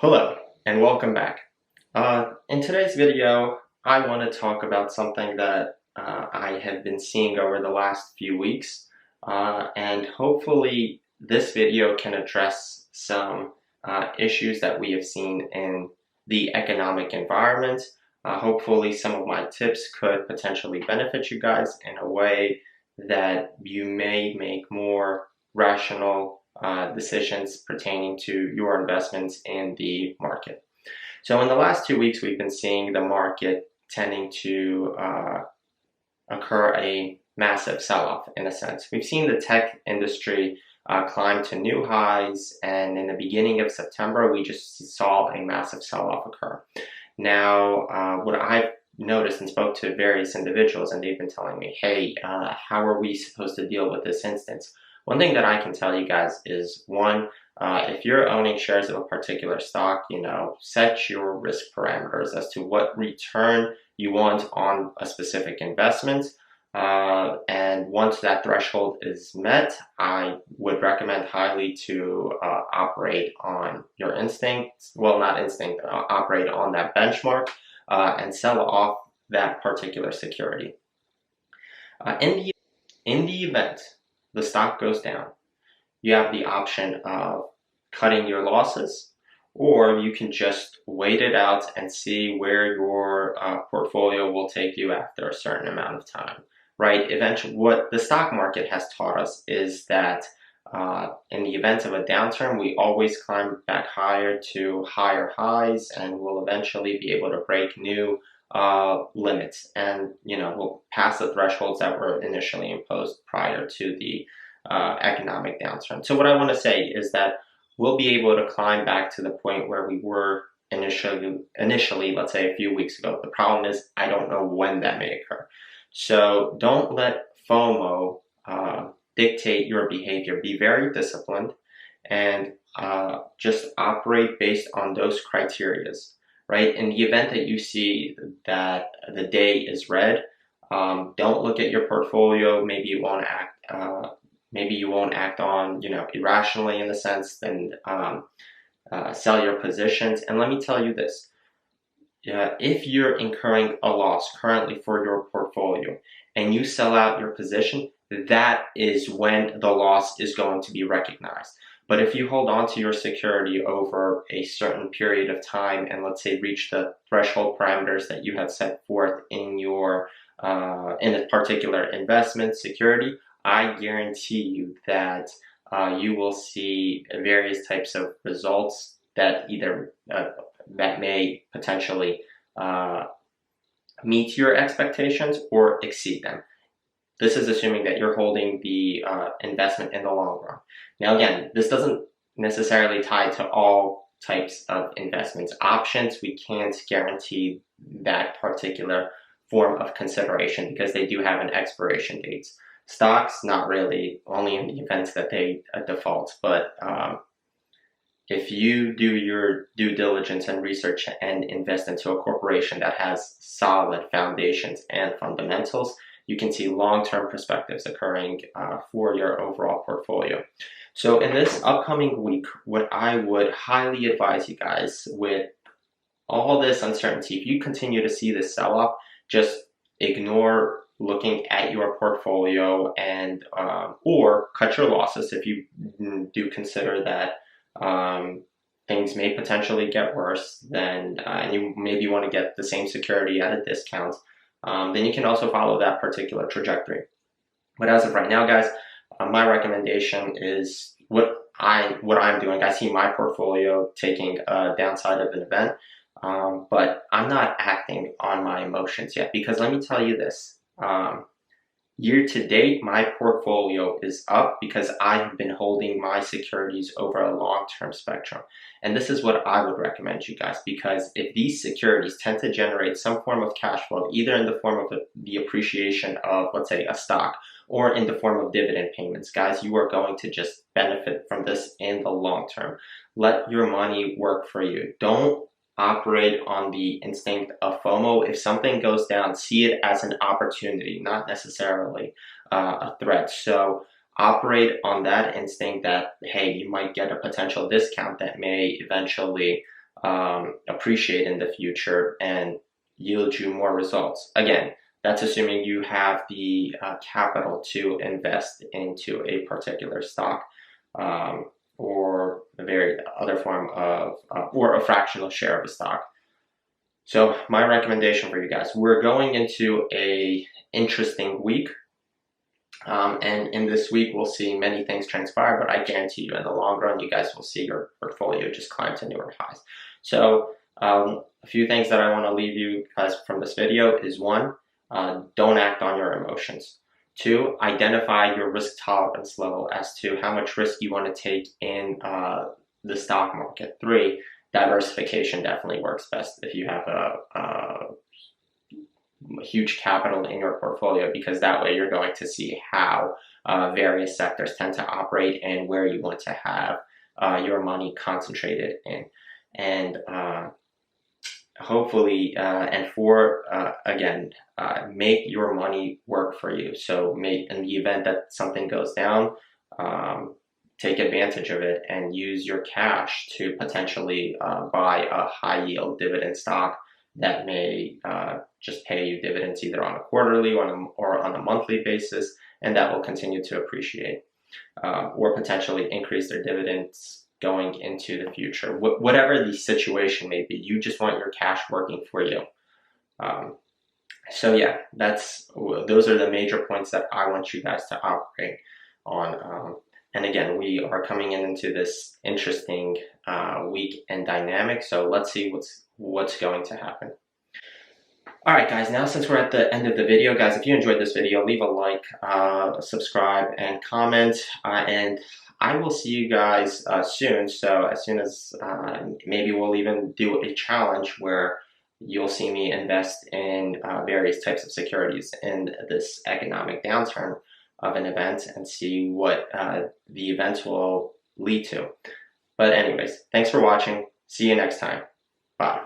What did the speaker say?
Hello and welcome back. In today's video, I want to talk about something that I have been seeing over the last few weeks, and hopefully this video can address some issues that we have seen in the economic environment. Hopefully some of my tips could potentially benefit you guys in a way that you may make more rational decisions pertaining to your investments in the market. So in the last 2 weeks, we've been seeing the market tending to occur a massive sell-off in a sense. We've seen the tech industry climb to new highs, and in the beginning of September, we just saw a massive sell-off occur. Now, what I've noticed and spoke to various individuals, and they've been telling me, hey, how are we supposed to deal with this instance? One thing that I can tell you guys is one, if you're owning shares of a particular stock, set your risk parameters as to what return you want on a specific investment. And once that threshold is met, I would recommend highly to operate on your instinct. Well, not instinct, operate on that benchmark and sell off that particular security. In the event the stock goes down, you have the option of cutting your losses, or you can just wait it out and see where your portfolio will take you after a certain amount of time, right? Eventually, what the stock market has taught us is that in the event of a downturn, we always climb back higher to higher highs, and we'll eventually be able to break new limits, and we'll pass the thresholds that were initially imposed prior to the economic downturn. So what I want to say is that we'll be able to climb back to the point where we were initially, let's say a few weeks ago. The problem is I don't know when that may occur. So don't let FOMO dictate your behavior. Be very disciplined and just operate based on those criterias. Right? In the event that you see that the day is red, don't look at your portfolio. Maybe you won't act on, irrationally in a sense. Then sell your positions. And let me tell you this: if you're incurring a loss currently for your portfolio and you sell out your position, that is when the loss is going to be recognized. But if you hold on to your security over a certain period of time and let's say reach the threshold parameters that you have set forth in your in a particular investment security, I guarantee you that you will see various types of results that either that may potentially meet your expectations or exceed them. This is assuming that you're holding the investment in the long run. Now, again, this doesn't necessarily tie to all types of investments. Options, we can't guarantee that particular form of consideration because they do have an expiration date. Stocks, not really, only in the events that they default. But if you do your due diligence and research and invest into a corporation that has solid foundations and fundamentals, you can see long-term perspectives occurring for your overall portfolio. So in this upcoming week, what I would highly advise you guys, with all this uncertainty, if you continue to see this sell-off, just ignore looking at your portfolio and or cut your losses if you do consider that things may potentially get worse. Then and you maybe want to get the same security at a discount. Then you can also follow that particular trajectory. But as of right now, guys, my recommendation is what I'm doing. I see my portfolio taking a downside of an event, but I'm not acting on my emotions yet, because let me tell you this. Year to date, my portfolio is up because I have been holding my securities over a long-term spectrum. And this is what I would recommend you guys, because if these securities tend to generate some form of cash flow, either in the form of the appreciation of, let's say, a stock, or in the form of dividend payments, guys, you are going to just benefit from this in the long term. Let your money work for you. Don't operate on the instinct of FOMO. If something goes down, see it as an opportunity, not necessarily a threat. So operate on that instinct that, hey, you might get a potential discount that may eventually appreciate in the future and yield you more results. Again, that's assuming you have the capital to invest into a particular stock, or a very other form of, or a fractional share of a stock. So my recommendation for you guys, we're going into a interesting week. And in this week, we'll see many things transpire, but I guarantee you in the long run, you guys will see your portfolio just climb to newer highs. So a few things that I want to leave you guys from this video is: one, don't act on your emotions. Two, identify your risk tolerance level as to how much risk you want to take in the stock market. Three, diversification definitely works best if you have a huge capital in your portfolio, because that way you're going to see how various sectors tend to operate and where you want to have your money concentrated in. And hopefully, again, make your money work for you. So in the event that something goes down, take advantage of it and use your cash to potentially buy a high yield dividend stock that may just pay you dividends either on a quarterly or on a monthly basis, and that will continue to appreciate, or potentially increase their dividends going into the future. Whatever the situation may be, you just want your cash working for you. So yeah, those are the major points that I want you guys to operate on. And again, we are coming into this interesting week and dynamic. So let's see what's going to happen. All right, guys, now since we're at the end of the video, guys, if you enjoyed this video, leave a like, subscribe, and comment, and I will see you guys soon. So as soon as maybe we'll even do a challenge where you'll see me invest in various types of securities in this economic downturn of an event, and see what the events will lead to. But anyways, thanks for watching. See you next time. Bye.